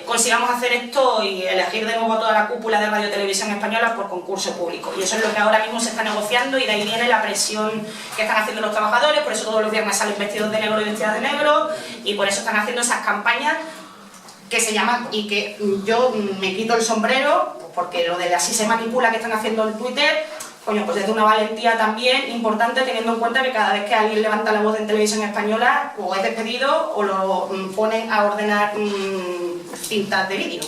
E: consigamos hacer esto y elegir de nuevo a toda la cúpula de Radio Televisión Española por concurso público. Y eso es lo que ahora mismo se está negociando, y de ahí viene la presión que están haciendo los trabajadores. Por eso todos los viernes salen vestidos de negro y vestidas de negro, y por eso están haciendo esas campañas que se llaman, y que yo me quito el sombrero, porque lo de así se manipula que están haciendo en Twitter, coño, pues es de una valentía también importante, teniendo en cuenta que cada vez que alguien levanta la voz en Televisión Española, o es despedido o lo ponen a ordenar cintas de vídeo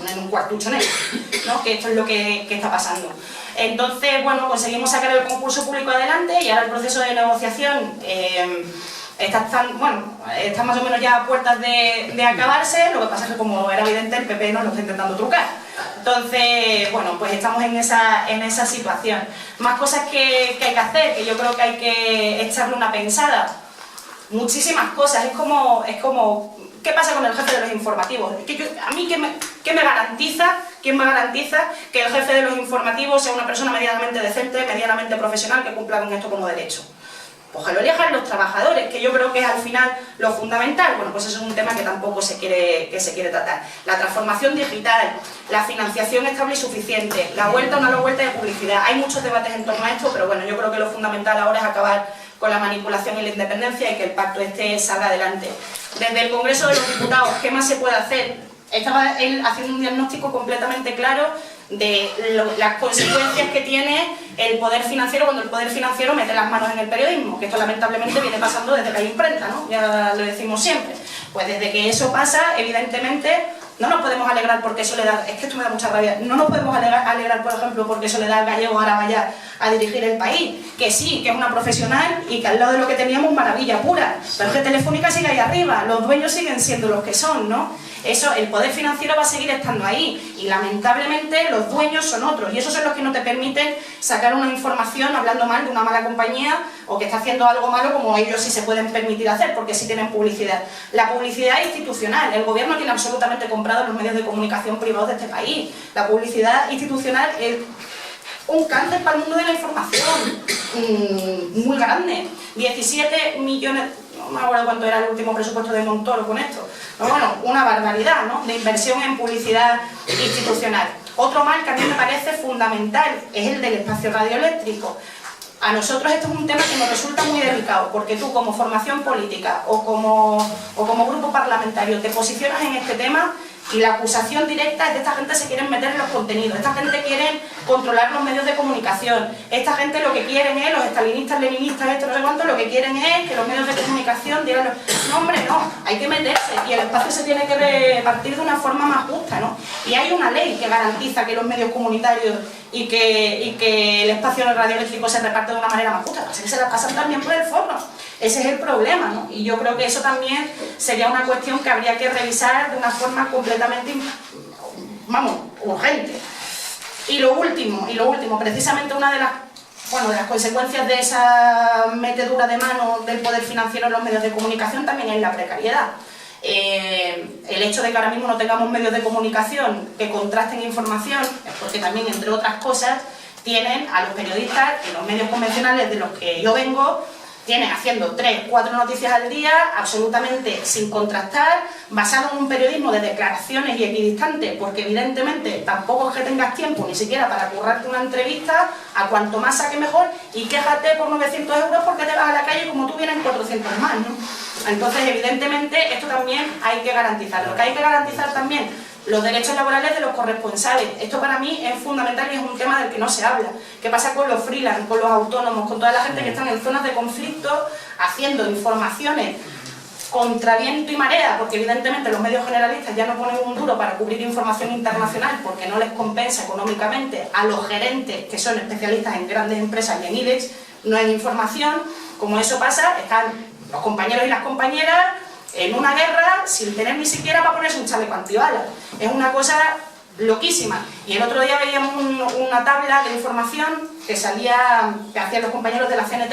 E: en un cuartucho negro, ¿no? Que esto es lo que está pasando. Entonces, bueno, conseguimos sacar el concurso público adelante, y ahora el proceso de negociación está más o menos ya a puertas de acabarse. Lo que pasa es que, como era evidente, el PP nos lo está intentando trucar. Entonces, bueno, pues estamos en esa situación. Más cosas que hay que hacer, que yo creo que hay que echarle una pensada. Muchísimas cosas. Es como ¿qué pasa con el jefe de los informativos? A mí, ¿quién me garantiza que el jefe de los informativos sea una persona medianamente decente, medianamente profesional, que cumpla con esto como derecho? Pues que lo elijan los trabajadores, que yo creo que es al final lo fundamental. Bueno, pues eso es un tema que tampoco se quiere tratar. La transformación digital, la financiación estable y suficiente, la vuelta o no la vuelta de publicidad. Hay muchos debates en torno a esto, pero bueno, yo creo que lo fundamental ahora es acabar con la manipulación y la independencia, y que el pacto salga adelante. Desde el Congreso de los Diputados, ¿qué más se puede hacer? Estaba él haciendo un diagnóstico completamente claro de las consecuencias que tiene el poder financiero cuando el poder financiero mete las manos en el periodismo, que esto lamentablemente viene pasando desde que hay imprenta, ¿no? Ya lo decimos siempre. Pues desde que eso pasa, evidentemente, no nos podemos alegrar porque Soledad, es que esto me da mucha rabia, no nos podemos alegrar, por ejemplo, porque Soledad Gallego ahora vaya a dirigir el país, que sí, que es una profesional y que al lado de lo que teníamos, maravilla pura, pero es que Telefónica sigue ahí arriba, los dueños siguen siendo los que son, ¿no? Eso, el poder financiero va a seguir estando ahí, y lamentablemente los dueños son otros, y esos son los que no te permiten sacar una información hablando mal de una mala compañía, o que está haciendo algo malo, como ellos sí se pueden permitir hacer, porque sí tienen publicidad. La publicidad institucional, el gobierno tiene absolutamente comprado los medios de comunicación privados de este país. La publicidad institucional es un cáncer para el mundo de la información muy grande. 17 millones, no me acuerdo cuánto era el último presupuesto de Montoro con esto, pero bueno, una barbaridad, ¿no?, de inversión en publicidad institucional. Otro mal que a mí me parece fundamental es el del espacio radioeléctrico. A nosotros esto es un tema que nos resulta muy delicado, porque tú, como formación política o como grupo parlamentario, te posicionas en este tema, y la acusación directa es de esta gente se quieren meter en los contenidos, esta gente quiere controlar los medios de comunicación, esta gente lo que quieren es, los estalinistas, leninistas, esto no sé cuánto, lo que quieren es que los medios de comunicación digan, no hombre, no, hay que meterse, y el espacio se tiene que repartir de una forma más justa, ¿no? Y hay una ley que garantiza que los medios comunitarios y que el espacio radioeléctrico se reparte de una manera más justa, así que se la pasan también por el forro. Ese es el problema, ¿no? Y yo creo que eso también sería una cuestión que habría que revisar de una forma completamente, urgente. Y lo último, precisamente una de las consecuencias de esa metedura de mano del poder financiero en los medios de comunicación también es la precariedad. El hecho de que ahora mismo no tengamos medios de comunicación que contrasten información es porque también, entre otras cosas, tienen a los periodistas y los medios convencionales de los que yo vengo, tienen haciendo 3, 4 noticias al día, absolutamente sin contrastar, basado en un periodismo de declaraciones y equidistante, porque evidentemente tampoco es que tengas tiempo ni siquiera para currarte una entrevista, a cuanto más saque mejor, y quéjate por 900 euros porque te vas a la calle como tú vienen 400 más, ¿no? Entonces, evidentemente, esto también hay que garantizarlo. Que hay que garantizar también los derechos laborales de los corresponsales. Esto para mí es fundamental y es un tema del que no se habla. ¿Qué pasa con los freelance, con los autónomos, con toda la gente que están en zonas de conflicto haciendo informaciones contra viento y marea? Porque evidentemente los medios generalistas ya no ponen un duro para cubrir información internacional porque no les compensa económicamente a los gerentes que son especialistas en grandes empresas y en IBEX, no hay información. Como eso pasa, están los compañeros y las compañeras en una guerra sin tener ni siquiera para ponerse un chaleco antibalas. Es una cosa loquísima. Y el otro día veíamos una tabla de información que hacían los compañeros de la CNT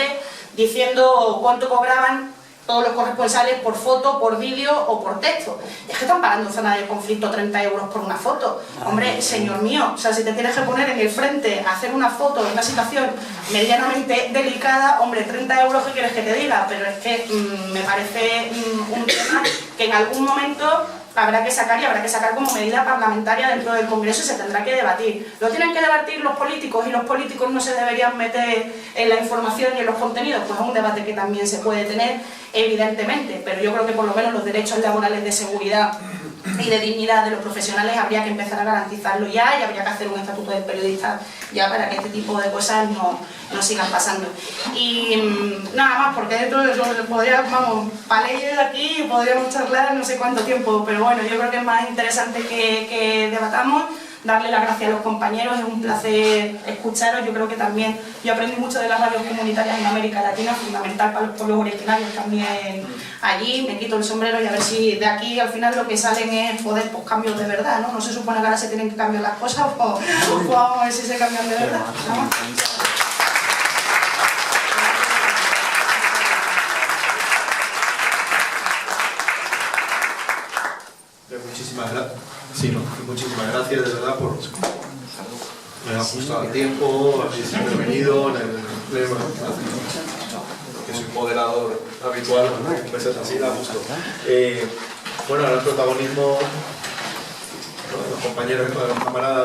E: diciendo cuánto cobraban todos los corresponsales por foto, por vídeo o por texto. Es que están pagando en zona de conflicto 30 euros por una foto. Hombre, señor mío, o sea, si te tienes que poner en el frente a hacer una foto en una situación medianamente delicada, hombre, 30 euros, ¿qué quieres que te diga? Pero es que me parece un tema que en algún momento habrá que sacar, y habrá que sacar como medida parlamentaria dentro del Congreso, y se tendrá que debatir. Lo tienen que debatir los políticos, y los políticos no se deberían meter en la información y en los contenidos. Pues es un debate que también se puede tener, evidentemente, pero yo creo que por lo menos los derechos laborales de seguridad y de dignidad de los profesionales habría que empezar a garantizarlo ya, y habría que hacer un estatuto del periodista ya para que este tipo de cosas no sigan pasando. Y nada más, porque dentro de eso para leer aquí podríamos charlar no sé cuánto tiempo, pero bueno, yo creo que es más interesante que debatamos. Darle las gracias a los compañeros, es un placer escucharos. Yo creo que también yo aprendí mucho de las radios comunitarias en América Latina, fundamental para los pueblos originarios también allí. Me quito el sombrero y a ver si de aquí al final lo que salen es poder, pues, cambios de verdad, ¿no? No se supone que ahora se tienen que cambiar las cosas, pues vamos a ver si se cambian de verdad, ¿no?
A: Muchísimas gracias de verdad por me ha ajustado el tiempo, habéis intervenido en el pleno, que soy moderador habitual, pues es así, da gusto. Bueno, ahora el protagonismo de los compañeros, de los camaradas.